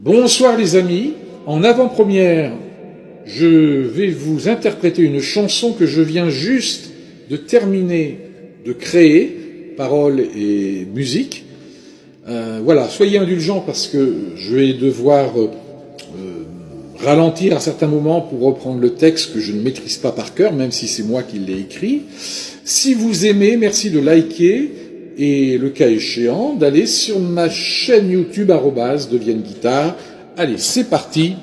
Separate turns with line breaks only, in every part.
Bonsoir les amis, en avant-première, je vais vous interpréter une chanson que je viens juste de terminer de créer, paroles et musique. Voilà, soyez indulgents parce que je vais devoir ralentir à certains moments pour reprendre le texte que je ne maîtrise pas par cœur, même si c'est moi qui l'ai écrit. Si vous aimez, merci de liker et le cas échéant, d'aller sur ma chaîne YouTube @devienne guitare. Allez, c'est parti.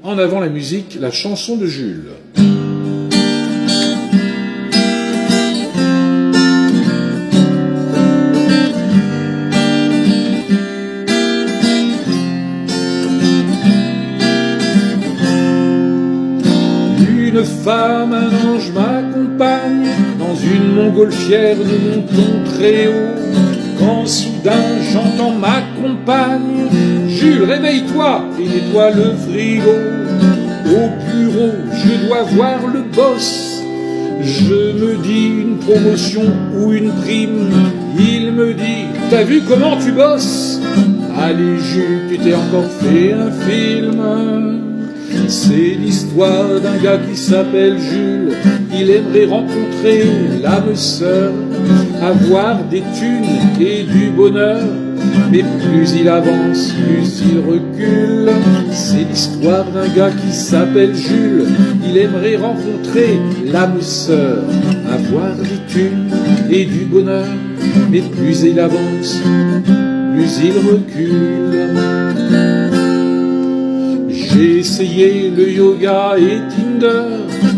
En avant la musique, la chanson de Jules. Une femme, un ange m'accompagne dans une montgolfière, nous montons très haut. Quand soudain j'entends ma compagne: Jules, réveille-toi et nettoie le frigo. Au bureau, je dois voir le boss. Je me dis une promotion ou une prime. Il me dit: t'as vu comment tu bosses? Allez Jules, tu t'es encore fait un film. C'est l'histoire d'un gars qui s'appelle Jules. Il aimerait rencontrer l'âme sœur, avoir des thunes et du bonheur. Mais plus il avance, plus il recule. C'est l'histoire d'un gars qui s'appelle Jules. Il aimerait rencontrer l'âme sœur, avoir des thunes et du bonheur. Mais plus il avance, plus il recule. J'ai essayé le yoga et Tinder,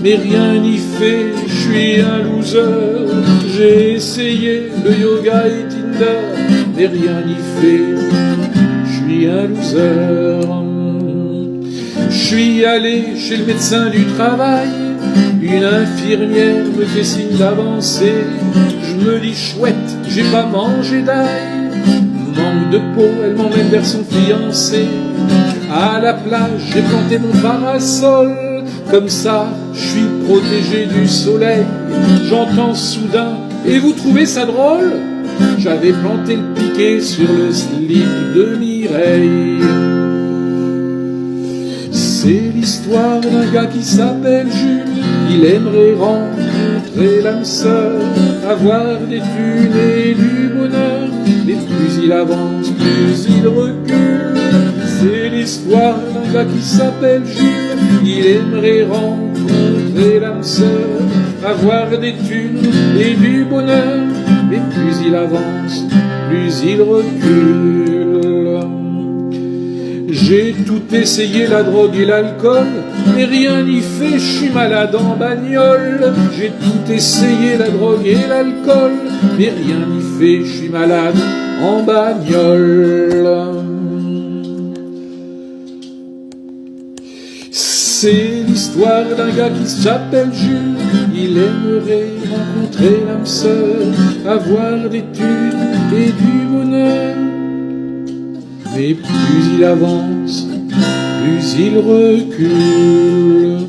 mais rien n'y fait, je suis un loser. J'ai essayé le yoga et Tinder, mais rien n'y fait, je suis un loser. Je suis allé chez le médecin du travail, une infirmière me fait signe d'avancer. Je me dis chouette, j'ai pas mangé d'ail. Manque de peau, elle m'emmène vers son fiancé. À la plage, j'ai planté mon parasol. Comme ça, je suis protégé du soleil. J'entends soudain: et vous trouvez ça drôle? J'avais planté le piquet sur le slip de Mireille. C'est l'histoire d'un gars qui s'appelle Jules. Il aimerait rencontrer l'âme sœur, avoir des thunes et du bonheur. Mais plus il avance, plus il recule. C'est l'histoire d'un gars qui s'appelle Jules. Il aimerait rencontrer l'âme sœur, avoir des thunes et du bonheur. Mais plus il avance, plus il recule. J'ai tout essayé, la drogue et l'alcool, mais rien n'y fait, je suis malade en bagnole. J'ai tout essayé, la drogue et l'alcool, mais rien n'y fait, je suis malade en bagnole. C'est l'histoire d'un gars qui s'appelle Jules. Il aimerait rencontrer l'âme sœur, avoir des thunes et du bonheur. Mais plus il avance, plus il recule.